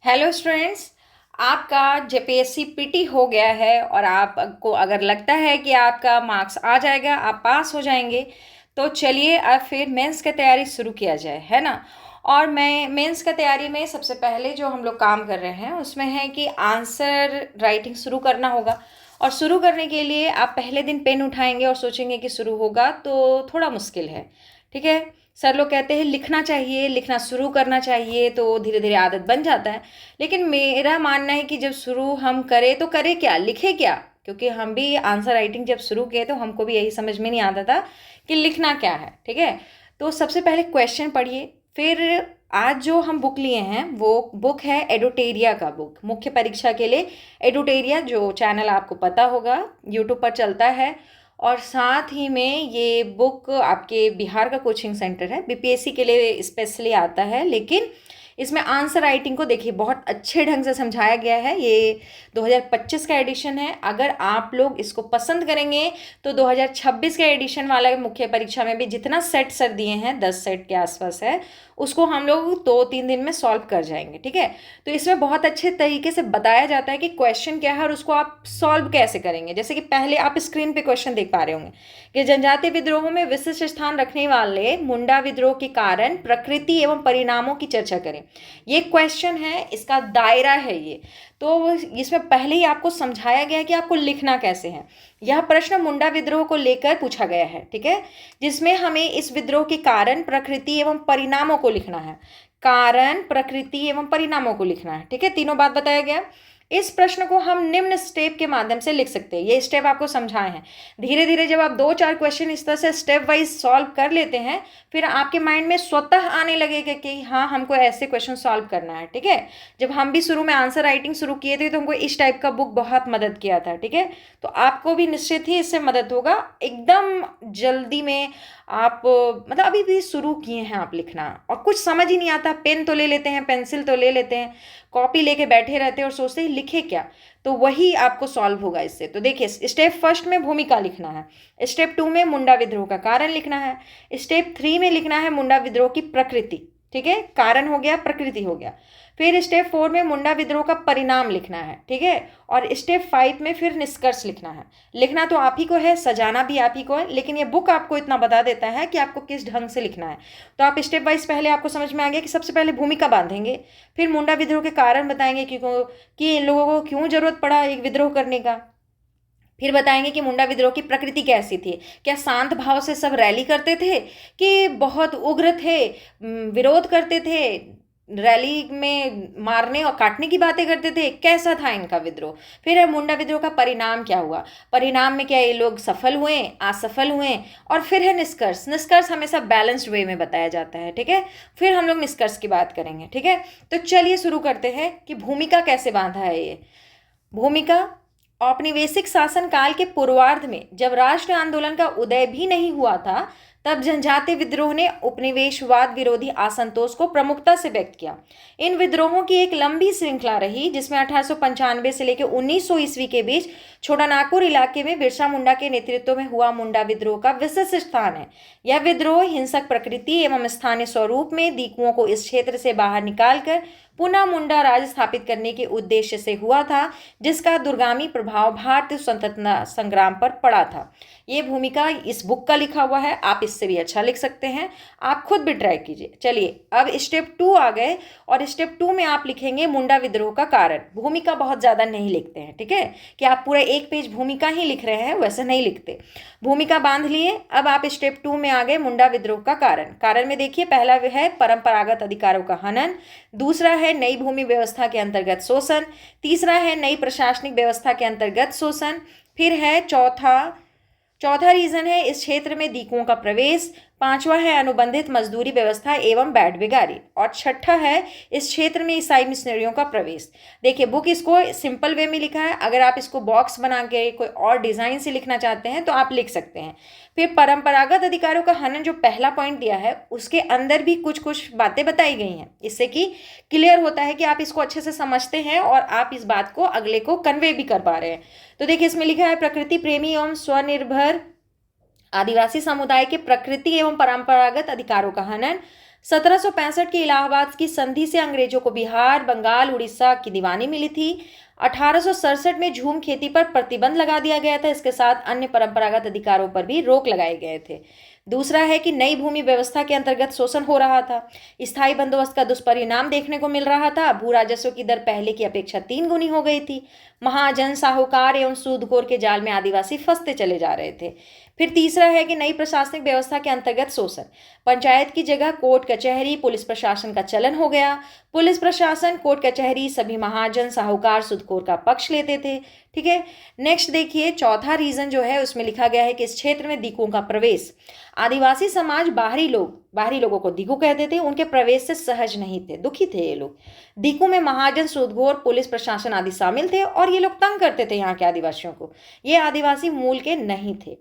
Hello students. आपका JPSC PT हो गया है और आपको अगर लगता है कि आपका मार्क्स आ जाएगा, आप पास हो जाएंगे, तो चलिए अब फिर मेंस की तैयारी शुरू किया जाए, है ना। और मैं मेंस की तैयारी में सबसे पहले जो हम लोग काम कर रहे हैं उसमें है कि आंसर राइटिंग शुरू करना होगा। और शुरू करने के लिए आप पहले दिन पेन उठाएंगे और सोचेंगे कि शुरू होगा, तो थोड़ा मुश्किल है। ठीक है। सर लोग कहते हैं लिखना चाहिए, लिखना शुरू करना चाहिए, तो धीरे धीरे आदत बन जाता है। लेकिन मेरा मानना है कि जब शुरू हम करें तो करें क्या, लिखे क्या। क्योंकि हम भी आंसर राइटिंग जब शुरू किए तो हमको भी यही समझ में नहीं आता था कि लिखना क्या है। ठीक है। तो सबसे पहले क्वेश्चन पढ़िए। फिर आज जो हम बुक लिए हैं वो बुक है एडुटेरिया का बुक, मुख्य परीक्षा के लिए। एडुटेरिया जो चैनल आपको पता होगा यूट्यूब पर चलता है। और साथ ही में ये बुक आपके बिहार का कोचिंग सेंटर है, बीपीएससी के लिए स्पेशली आता है। लेकिन इसमें आंसर राइटिंग को देखिए बहुत अच्छे ढंग से समझाया गया है। ये 2025 का एडिशन है। अगर आप लोग इसको पसंद करेंगे तो 2026 के एडिशन वाला मुख्य परीक्षा में भी जितना सेट सर दिए हैं, 10 सेट के आसपास है, उसको हम लोग 2-3 दिन में सॉल्व कर जाएंगे। ठीक है। तो इसमें बहुत अच्छे तरीके से बताया जाता है कि क्वेश्चन क्या है और उसको आप सॉल्व कैसे करेंगे। जैसे कि पहले आप स्क्रीन पे क्वेश्चन देख पा रहे होंगे कि जनजातीय विद्रोहों में विशिष्ट स्थान रखने वाले मुंडा विद्रोह के कारण, प्रकृति एवं परिणामों की चर्चा करें। ये क्वेश्चन है, इसका दायरा है ये। तो इसमें पहले ही आपको समझाया गया है कि आपको लिखना कैसे है। यह प्रश्न मुंडा विद्रोह को लेकर पूछा गया है। ठीक है। जिसमें हमें इस विद्रोह के कारण, प्रकृति एवं परिणामों को लिखना है। कारण, प्रकृति एवं परिणामों को लिखना है। ठीक है। तीनों बात बताया गया। इस प्रश्न को हम निम्न स्टेप के माध्यम से लिख सकते हैं। ये स्टेप आपको समझाए हैं। धीरे धीरे जब आप 2-4 क्वेश्चन इस तरह से स्टेप वाइज सॉल्व कर लेते हैं, फिर आपके माइंड में स्वतः आने लगेगा कि हाँ, हमको ऐसे क्वेश्चन सॉल्व करना है। ठीक है। जब हम भी शुरू में आंसर राइटिंग शुरू किए थे तो हमको इस टाइप का बुक बहुत मदद किया था। ठीक है। तो आपको भी निश्चित ही इससे मदद होगा। एकदम जल्दी में आप मतलब अभी भी शुरू किए हैं आप लिखना और कुछ समझ ही नहीं आता, पेन तो ले लेते हैं, पेंसिल तो ले लेते हैं, कॉपी लेके बैठे रहते हैं और सोचते हैं लिखे क्या। तो वही आपको सॉल्व होगा इससे। तो देखिए, स्टेप फर्स्ट में भूमिका लिखना है, स्टेप 2 में मुंडा विद्रोह का कारण लिखना है, स्टेप 3 में लिखना है मुंडा विद्रोह की प्रकृति। ठीक है। कारण हो गया, प्रकृति हो गया। फिर स्टेप 4 में मुंडा विद्रोह का परिणाम लिखना है। ठीक है। और स्टेप 5 में फिर निष्कर्ष लिखना है। लिखना तो आप ही को है, सजाना भी आप ही को है, लेकिन ये बुक आपको इतना बता देता है कि आपको किस ढंग से लिखना है। तो आप स्टेप वाइज पहले आपको समझ में आ गया कि सबसे पहले भूमिका बांधेंगे, फिर मुंडा विद्रोह के कारण बताएंगे कि इन लोगों को क्यों जरूरत पड़ा एक विद्रोह करने का। फिर बताएंगे कि मुंडा विद्रोह की प्रकृति कैसी थी, क्या शांत भाव से सब रैली करते थे कि बहुत उग्र थे, विरोध करते थे, रैली में मारने और काटने की बातें करते थे, कैसा था इनका विद्रोह। फिर है मुंडा विद्रोह का परिणाम क्या हुआ, परिणाम में क्या ये लोग सफल हुए, असफल हुए। और फिर है निष्कर्ष। निष्कर्ष हमेशा बैलेंस्ड वे में बताया जाता है। ठीक है। फिर हम लोग निष्कर्ष की बात करेंगे। ठीक है। तो चलिए शुरू करते हैं कि भूमिका कैसे बांधा है ये। भूमिका, औपनिवेशिक शासन काल के पूर्वार्ध में जब राष्ट्र आंदोलन का उदय भी नहीं हुआ था, तब जनजातीय विद्रोह ने उपनिवेशवाद विरोधी असंतोष को प्रमुखता से व्यक्त किया। इन विद्रोहों की एक लंबी श्रृंखला रही, जिसमें 1895 से लेकर 1900 ईस्वी के बीच छोटानागपुर इलाके में बिरसा मुंडा के नेतृत्व में हुआ मुंडा विद्रोह का विशिष्ट स्थान है। यह विद्रोह हिंसक प्रकृति एवं स्थानीय स्वरूप में दीकुओं को इस क्षेत्र से बाहर निकालकर पुनः मुंडा राज स्थापित करने के उद्देश्य से हुआ था, जिसका दूरगामी प्रभाव भारतीय स्वतंत्रता संग्राम पर पड़ा था। ये भूमिका इस बुक का लिखा हुआ है, आप इससे भी अच्छा लिख सकते हैं, आप खुद भी ट्राई कीजिए। चलिए अब स्टेप 2 आ गए और स्टेप 2 में आप लिखेंगे मुंडा विद्रोह का कारण। भूमिका बहुत ज़्यादा नहीं लिखते हैं। ठीक है। कि आप पूरा एक पेज भूमिका ही लिख रहे हैं, वैसे नहीं लिखते। भूमिका बांध लिए। अब आप स्टेप 2 में आ गए मुंडा विद्रोह का कारण। कारण में देखिए, पहला है परंपरागत अधिकारों का हनन, दूसरा है नई भूमि व्यवस्था के अंतर्गत शोषण, तीसरा है नई प्रशासनिक व्यवस्था के अंतर्गत शोषण, फिर है चौथा रीजन है इस क्षेत्र में दीकुओं का प्रवेश, पांचवा है अनुबंधित मजदूरी व्यवस्था एवं बैठबेगारी, और छठा है इस क्षेत्र में ईसाई मिशनरियों का प्रवेश। देखिए, बुक इसको सिंपल वे में लिखा है। अगर आप इसको बॉक्स बना के कोई और डिजाइन से लिखना चाहते हैं तो आप लिख सकते हैं। फिर परंपरागत अधिकारों का हनन जो पहला पॉइंट दिया है, उसके अंदर भी कुछ कुछ बातें बताई गई हैं, इससे कि क्लियर होता है कि आप इसको अच्छे से समझते हैं और आप इस बात को अगले को कन्वे भी कर पा रहे हैं। तो देखिए, इसमें लिखा है प्रकृति प्रेमी एवं स्वनिर्भर आदिवासी समुदाय के प्रकृति एवं परंपरागत अधिकारों का हनन, 1765 की इलाहाबाद की संधि से अंग्रेजों को बिहार, बंगाल, उड़ीसा की दीवानी मिली थी। 1867 में झूम खेती पर प्रतिबंध लगा दिया गया था। इसके साथ अन्य परंपरागत अधिकारों पर भी रोक लगाए गए थे। दूसरा है कि नई भूमि व्यवस्था के अंतर्गत शोषण हो रहा था। स्थायी बंदोबस्त का दुष्परिणाम देखने को मिल रहा था। भू राजस्व की दर पहले की अपेक्षा 3 गुनी हो गई थी। महाजन, साहूकार एवं सूदखोर के जाल में आदिवासी फंसते चले जा रहे थे। फिर तीसरा है कि नई प्रशासनिक व्यवस्था के अंतर्गत शोषण। पंचायत की जगह कोर्ट कचहरी, पुलिस प्रशासन का चलन हो गया। पुलिस प्रशासन, कोर्ट कचहरी, सभी महाजन, साहूकार, सूदखोर का पक्ष लेते थे। ठीक है। नेक्स्ट देखिए, चौथा रीजन जो है उसमें लिखा गया है कि इस क्षेत्र में दीकुओं का प्रवेश। आदिवासी समाज बाहरी लोगों को दीकू कहते थे। उनके प्रवेश से सहज नहीं थे, दुखी थे ये लोग। दीकू में महाजन, सूदखोर, पुलिस प्रशासन आदि शामिल थे और ये लोग तंग करते थे यहाँ के आदिवासियों को। ये आदिवासी मूल के नहीं थे।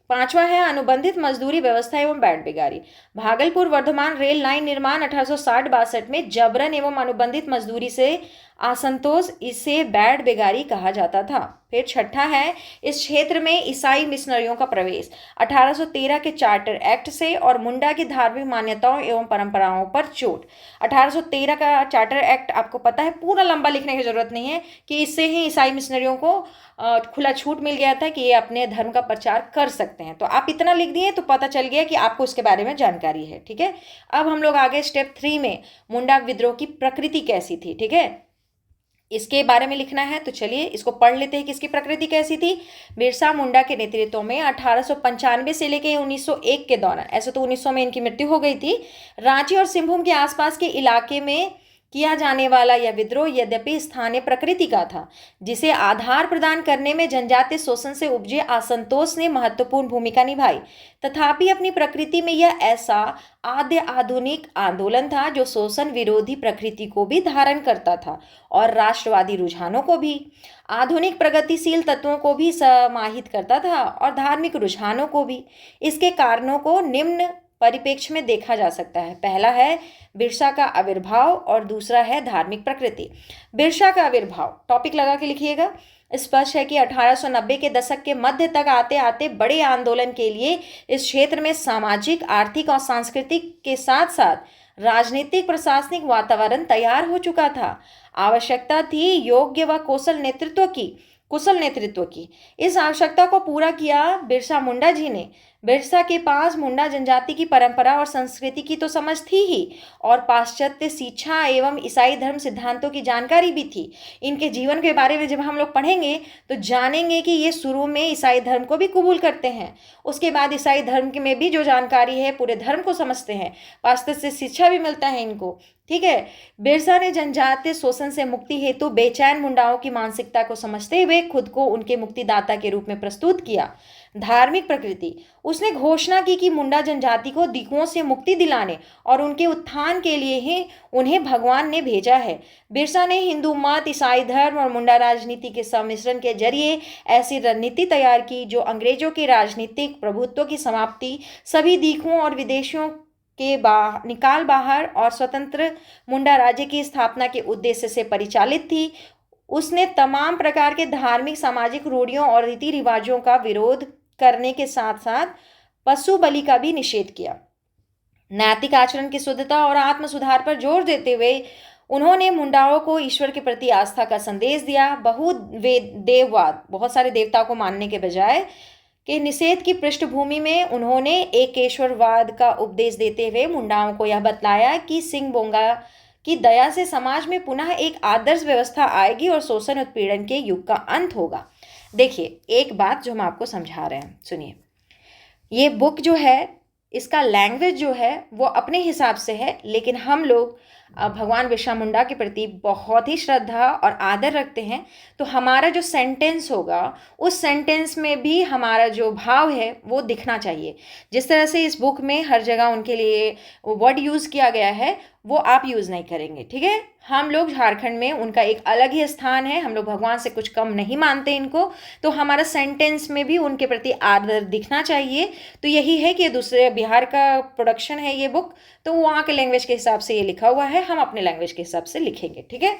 पांचवा है अनुबंधित मजदूरी व्यवस्था एवं बैठ बेगारी। भागलपुर वर्धमान रेल लाइन निर्माण 1860-62 में जबरन एवं अनुबंधित मजदूरी से असंतोष, इसे बैठ बेगारी कहा जाता था। फिर छठा है इस क्षेत्र में ईसाई मिशनरियों का प्रवेश। 1813 के चार्टर एक्ट से और मुंडा की धार्मिक मान्यताओं एवं परंपराओं पर चोट। 1813 का चार्टर एक्ट आपको पता है, पूरा लंबा लिखने की जरूरत नहीं है कि इससे ही ईसाई मिशनरियों को खुला छूट मिल गया था कि ये अपने धर्म का प्रचार कर सकते हैं। तो आप इतना लिख दिए तो पता चल गया कि आपको उसके बारे में जानकारी है। ठीक है। अब हम लोग आगे स्टेप 3 में, मुंडा विद्रोह की प्रकृति कैसी थी। ठीक है, इसके बारे में लिखना है। तो चलिए इसको पढ़ लेते हैं कि इसकी प्रकृति कैसी थी। बिरसा मुंडा के नेतृत्व में 1895 से लेकर 1901 के दौरान, ऐसे तो 1900 में इनकी मृत्यु हो गई थी, रांची और सिंहभूम के आसपास के इलाके में किया जाने वाला यह विद्रोह यद्यपि स्थानीय प्रकृति का था, जिसे आधार प्रदान करने में जनजातीय शोषण से उपजे असंतोष ने महत्वपूर्ण भूमिका निभाई। तथापि अपनी प्रकृति में यह ऐसा आद्य आधुनिक आंदोलन था जो शोषण विरोधी प्रकृति को भी धारण करता था और राष्ट्रवादी रुझानों को भी, आधुनिक प्रगतिशील तत्वों को भी समाहित करता था और धार्मिक रुझानों को भी। इसके कारणों को निम्न परिप्रेक्ष्य में देखा जा सकता है। पहला है बिरसा का आविर्भाव और दूसरा है धार्मिक प्रकृति। बिरसा का आविर्भाव टॉपिक लगा के लिखिएगा। स्पष्ट है कि 1890 के दशक के मध्य तक आते आते बड़े आंदोलन के लिए इस क्षेत्र में सामाजिक, आर्थिक और सांस्कृतिक के साथ साथ राजनीतिक प्रशासनिक वातावरण तैयार हो चुका था। आवश्यकता थी योग्य व कुशल नेतृत्व की। इस आवश्यकता को पूरा किया बिरसा मुंडा जी ने। बिरसा के पास मुंडा जनजाति की परंपरा और संस्कृति की तो समझ थी ही और पाश्चात्य शिक्षा एवं ईसाई धर्म सिद्धांतों की जानकारी भी थी। इनके जीवन के बारे में जब हम लोग पढ़ेंगे तो जानेंगे कि ये शुरू में ईसाई धर्म को भी कबूल करते हैं, उसके बाद ईसाई धर्म में भी जो जानकारी है पूरे धर्म को समझते हैं, पाश्चात्य शिक्षा भी मिलता है इनको। ठीक है। बिरसा ने जनजातीय शोषण से मुक्ति हेतु बेचैन मुंडाओं की मानसिकता को समझते हुए खुद को उनके मुक्तिदाता के रूप में प्रस्तुत किया। धार्मिक प्रकृति, उसने घोषणा की कि मुंडा जनजाति को दीकुओं से मुक्ति दिलाने और उनके उत्थान के लिए ही उन्हें भगवान ने भेजा है। बिरसा ने हिंदू मत, ईसाई धर्म और मुंडा राजनीति के सम्मिश्रण के जरिए ऐसी रणनीति तैयार की जो अंग्रेजों के राजनीतिक प्रभुत्व की समाप्ति, सभी दीकुओं और विदेशियों के निकाल बाहर और स्वतंत्र मुंडा राज्य की स्थापना के उद्देश्य से परिचालित थी। उसने तमाम प्रकार के धार्मिक, सामाजिक रूढ़ियों और रीति रिवाजों का विरोध करने के साथ साथ पशु बलि का भी निषेध किया। नैतिक आचरण की शुद्धता और आत्म सुधार पर जोर देते हुए उन्होंने मुंडाओं को ईश्वर के प्रति आस्था का संदेश दिया। देववाद, बहुत सारे देवताओं को मानने के बजाय के निषेध की पृष्ठभूमि में उन्होंने एकेश्वरवाद का उपदेश देते हुए मुंडाओं को यह बतलाया कि सिंह बोंगा की दया से समाज में पुनः एक आदर्श व्यवस्था आएगी और शोषण उत्पीड़न के युग का अंत होगा। देखिए एक बात जो हम आपको समझा रहे हैं, सुनिए। ये बुक जो है, इसका लैंग्वेज जो है वो अपने हिसाब से है, लेकिन हम लोग भगवान बिरसा मुंडा के प्रति बहुत ही श्रद्धा और आदर रखते हैं, तो हमारा जो सेंटेंस होगा उस सेंटेंस में भी हमारा जो भाव है वो दिखना चाहिए। जिस तरह से इस बुक में हर जगह उनके लिए वर्ड यूज़ किया गया है वो आप यूज़ नहीं करेंगे। ठीक है। हम लोग झारखंड में उनका एक अलग ही स्थान है, हम लोग भगवान से कुछ कम नहीं मानते इनको, तो हमारा सेंटेंस में भी उनके प्रति आदर दिखना चाहिए। तो यही है कि दूसरे बिहार का प्रोडक्शन है ये बुक, तो वहाँ के लैंग्वेज के हिसाब से ये लिखा हुआ है, हम अपने लैंग्वेज के हिसाब से लिखेंगे। ठीक है।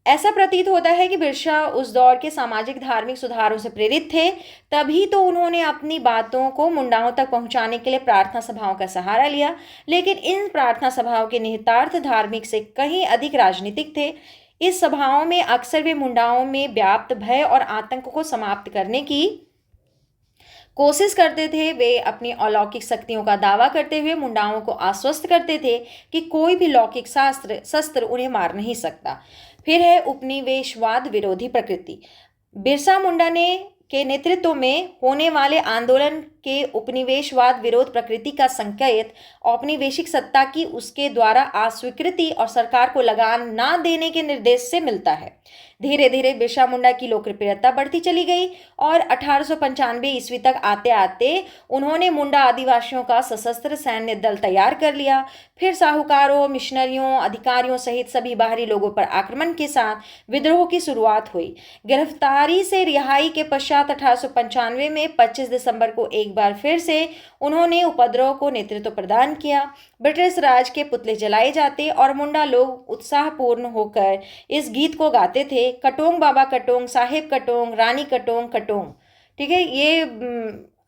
ऐसा प्रतीत होता है कि बिरसा उस दौर के सामाजिक धार्मिक सुधारों से प्रेरित थे, तभी तो उन्होंने अपनी बातों को मुंडाओं तक पहुंचाने के लिए प्रार्थना सभाओं का सहारा लिया। लेकिन इन प्रार्थना सभाओं के निहितार्थ धार्मिक से कहीं अधिक राजनीतिक थे। इस सभाओं में अक्सर वे मुंडाओं में व्याप्त भय और आतंक को समाप्त करने की कोशिश करते थे। वे अपनी अलौकिक शक्तियों का दावा करते हुए मुंडाओं को आश्वस्त करते थे कि कोई भी लौकिक शस्त्र उन्हें मार नहीं सकता। फिर है उपनिवेशवाद विरोधी प्रकृति। बिरसा मुंडा ने के नेतृत्व में होने वाले आंदोलन के उपनिवेशवाद विरोध प्रकृति का संकेत औपनिवेशिक सत्ता की उसके द्वारा अस्वीकृति और सरकार को लगान ना देने के निर्देश से मिलता है। धीरे धीरे बिरसा मुंडा की लोकप्रियता बढ़ती चली गई और 1895 ईस्वी तक आते आते उन्होंने मुंडा आदिवासियों का सशस्त्र सैन्य दल तैयार कर लिया। फिर साहूकारों, मिशनरियों, अधिकारियों सहित सभी बाहरी लोगों पर आक्रमण के साथ विद्रोह की शुरुआत हुई। गिरफ्तारी से रिहाई के पश्चात 1895 में 25 दिसंबर को एक बार फिर से उन्होंने उपद्रव को नेतृत्व प्रदान किया। ब्रिटिश राज के पुतले जलाए जाते और मुंडा लोग उत्साहपूर्ण होकर इस गीत को गाते थे, कटोंग बाबा कटोंग, साहेब कटोंग, रानी कटोंग कटोंग। ठीक है, ये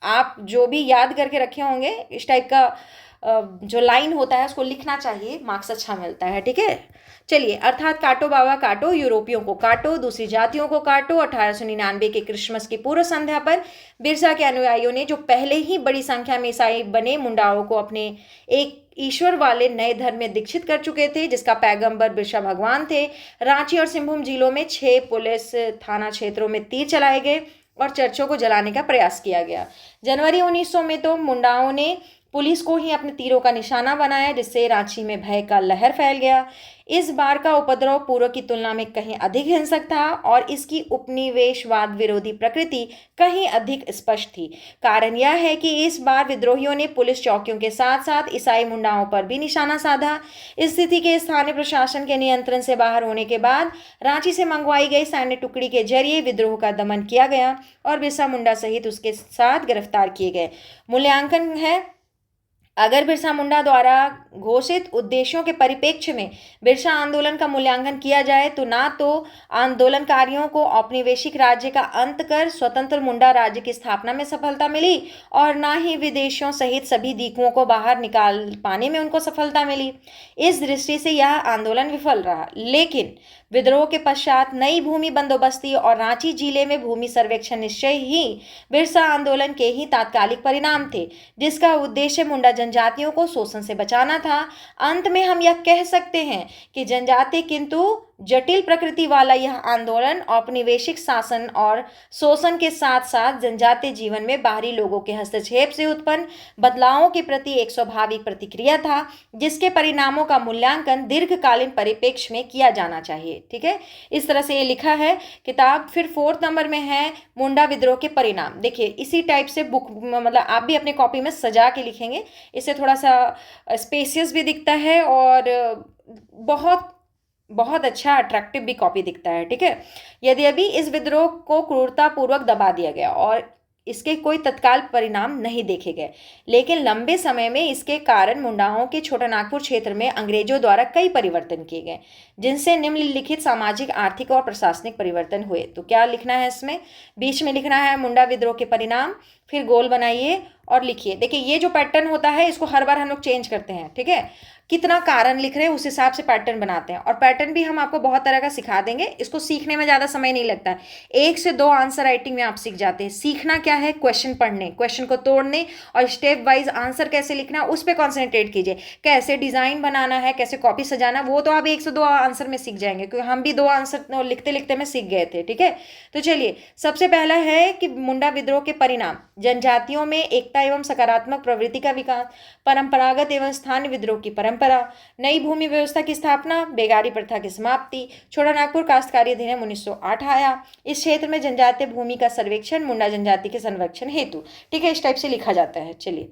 आप जो भी याद करके रखे होंगे, इस टाइप का जो लाइन होता है उसको लिखना चाहिए, मार्क्स अच्छा मिलता है। ठीक है, चलिए, अर्थात काटो बाबा काटो, यूरोपियों को काटो, दूसरी जातियों को काटो। 1899 के क्रिसमस की पूर्व संध्या पर बिरसा के अनुयायियों ने, जो पहले ही बड़ी संख्या में ईसाई बने मुंडाओं को अपने एक ईश्वर वाले नए धर्म में दीक्षित कर चुके थे, जिसका पैगंबर बिरसा भगवान थे। रांची और सिंहभूम जिलों में 6 पुलिस थाना क्षेत्रों में तीर चलाए गए और चर्चों को जलाने का प्रयास किया गया। जनवरी 1900 में तो मुंडाओं ने पुलिस को ही अपने तीरों का निशाना बनाया, जिससे रांची में भय का लहर फैल गया। इस बार का उपद्रव पूर्व की तुलना में कहीं अधिक हिंसक था और इसकी उपनिवेशवाद विरोधी प्रकृति कहीं अधिक स्पष्ट थी। कारण यह है कि इस बार विद्रोहियों ने पुलिस चौकियों के साथ साथ ईसाई मुंडाओं पर भी निशाना साधा। स्थिति के स्थानीय प्रशासन के नियंत्रण से बाहर होने के बाद रांची से मंगवाई गई सैन्य टुकड़ी के जरिए विद्रोह का दमन किया गया और बिरसा मुंडा सहित उसके साथ गिरफ्तार किए गए। मूल्यांकन है, अगर बिरसा मुंडा द्वारा घोषित उद्देश्यों के परिप्रेक्ष्य में बिरसा आंदोलन का मूल्यांकन किया जाए तो ना तो आंदोलनकारियों को औपनिवेशिक राज्य का अंत कर स्वतंत्र मुंडा राज्य की स्थापना में सफलता मिली और ना ही विदेशियों सहित सभी दिकुओं को बाहर निकाल पाने में उनको सफलता मिली। इस दृष्टि से यह आंदोलन विफल रहा। लेकिन विद्रोह के पश्चात नई भूमि बंदोबस्ती और रांची जिले में भूमि सर्वेक्षण निश्चय ही बिरसा आंदोलन के ही तात्कालिक परिणाम थे, जिसका उद्देश्य मुंडा जनजातियों को शोषण से बचाना था। अंत में हम यह कह सकते हैं कि जनजाति किंतु जटिल प्रकृति वाला यह आंदोलन औपनिवेशिक शासन और शोषण के साथ साथ जनजातीय जीवन में बाहरी लोगों के हस्तक्षेप से उत्पन्न बदलावों के प्रति एक स्वाभाविक प्रतिक्रिया था, जिसके परिणामों का मूल्यांकन दीर्घकालीन परिप्रेक्ष्य में किया जाना चाहिए। ठीक है, इस तरह से ये लिखा है किताब। फिर 4 नंबर में है मुंडा विद्रोह के परिणाम। देखिए, इसी टाइप से बुक मतलब आप भी अपने कॉपी में सजा के लिखेंगे, इससे थोड़ा सा स्पेसियस भी दिखता है और बहुत बहुत अच्छा अट्रैक्टिव भी कॉपी दिखता है। ठीक है, यद्यपि इस विद्रोह को क्रूरतापूर्वक दबा दिया गया और इसके कोई तत्काल परिणाम नहीं देखे गए, लेकिन लंबे समय में इसके कारण मुंडाओं के छोटा नागपुर क्षेत्र में अंग्रेजों द्वारा कई परिवर्तन किए गए, जिनसे निम्नलिखित सामाजिक, आर्थिक और प्रशासनिक परिवर्तन हुए। तो क्या लिखना है इसमें? बीच में लिखना है मुंडा विद्रोह के परिणाम, फिर गोल बनाइए और लिखिए। देखिए, ये जो पैटर्न होता है इसको हर बार हम लोग चेंज करते हैं। ठीक है, कितना कारण लिख रहे हैं उस हिसाब से पैटर्न बनाते हैं और पैटर्न भी हम आपको बहुत तरह का सिखा देंगे। इसको सीखने में ज़्यादा समय नहीं लगता है, 1 से 2 आंसर राइटिंग में आप सीख जाते हैं। सीखना क्या है? क्वेश्चन पढ़ने, क्वेश्चन को तोड़ने और स्टेप वाइज आंसर कैसे लिखना उस पर कॉन्सेंट्रेट कीजिए। कैसे डिजाइन बनाना है, कैसे कॉपी सजाना, वो तो आप 1 से 2 आंसर में सीख जाएंगे, क्योंकि हम भी 2 आंसर लिखते लिखते में सीख गए थे। ठीक है, तो चलिए, सबसे पहला है कि मुंडा विद्रोह के परिणाम। जनजातियों में एकता एवं सकारात्मक प्रवृत्ति का विकास, परंपरागत एवं स्थानीय विद्रोह की परंपरा, नई भूमि व्यवस्था की स्थापना, बेगारी प्रथा की समाप्ति, छोटा नागपुर काश्तकारी अधिनियम 1908 आया। इस क्षेत्र में जनजातीय भूमि का सर्वेक्षण मुंडा जनजाति के संरक्षण हेतु। ठीक है, इस टाइप से लिखा जाता है। चलिए,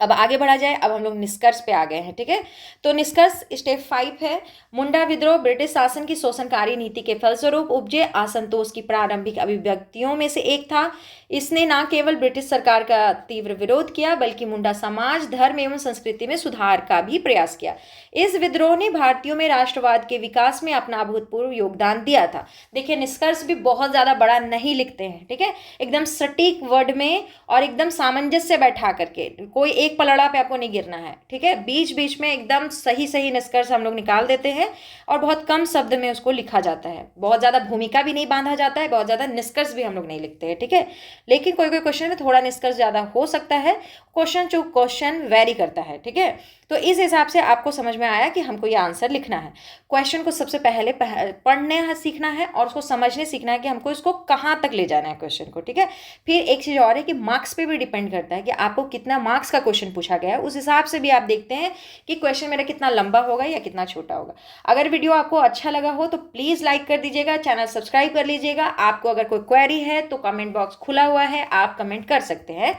अब आगे बढ़ा जाए, अब हम लोग निष्कर्ष पे आ गए हैं, ठीक है। तो निष्कर्ष स्टेप 5 है, मुंडा विद्रोह ब्रिटिश शासन की शोषणकारी नीति के फलस्वरूप उपजे असंतोष की प्रारंभिक अभिव्यक्तियों में से एक था। इसने न केवल ब्रिटिश सरकार का तीव्र विरोध किया बल्कि मुंडा समाज, धर्म एवं संस्कृति में सुधार का भी प्रयास किया। इस विद्रोह ने भारतीयों में राष्ट्रवाद के विकास में अपना अभूतपूर्व योगदान दिया था। देखिए, निष्कर्ष भी बहुत ज्यादा बड़ा नहीं लिखते हैं, ठीक है, एकदम सटीक वर्ड में और एकदम सामंजस्य बैठा करके, कोई एक पलड़ा पे आपको नहीं गिरना है, ठीक है। बीच बीच में एकदम सही सही निष्कर्ष हम लोग निकाल देते हैं और बहुत कम शब्द में उसको लिखा जाता है, बहुत ज़्यादा भूमिका भी नहीं बांधा जाता है, बहुत ज़्यादा निष्कर्ष भी हम लोग नहीं लिखते हैं, ठीक है। लेकिन कोई कोई क्वेश्चन में थोड़ा निष्कर्ष ज़्यादा हो सकता है, क्वेश्चन टू क्वेश्चन वेरी करता है, ठीक है। तो इस हिसाब से आपको समझ में आया कि हमको ये आंसर लिखना है। क्वेश्चन को सबसे पहले पढ़ने सीखना है और उसको समझने सीखना है कि हमको इसको कहाँ तक ले जाना है क्वेश्चन को, ठीक है। फिर एक चीज़ और है कि मार्क्स पे भी डिपेंड करता है कि आपको कितना मार्क्स का क्वेश्चन पूछा गया है, उस हिसाब से भी आप देखते हैं कि क्वेश्चन मेरा कितना लंबा होगा या कितना छोटा होगा। अगर वीडियो आपको अच्छा लगा हो तो प्लीज़ लाइक कर दीजिएगा, चैनल सब्सक्राइब कर लीजिएगा। आपको अगर कोई क्वेरी है तो कमेंट बॉक्स खुला हुआ है, आप कमेंट कर सकते हैं,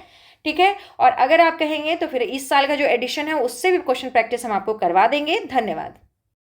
ठीक है। और अगर आप कहेंगे तो फिर इस साल का जो एडिशन है उससे भी क्वेश्चन प्रैक्टिस हम आपको करवा देंगे। धन्यवाद।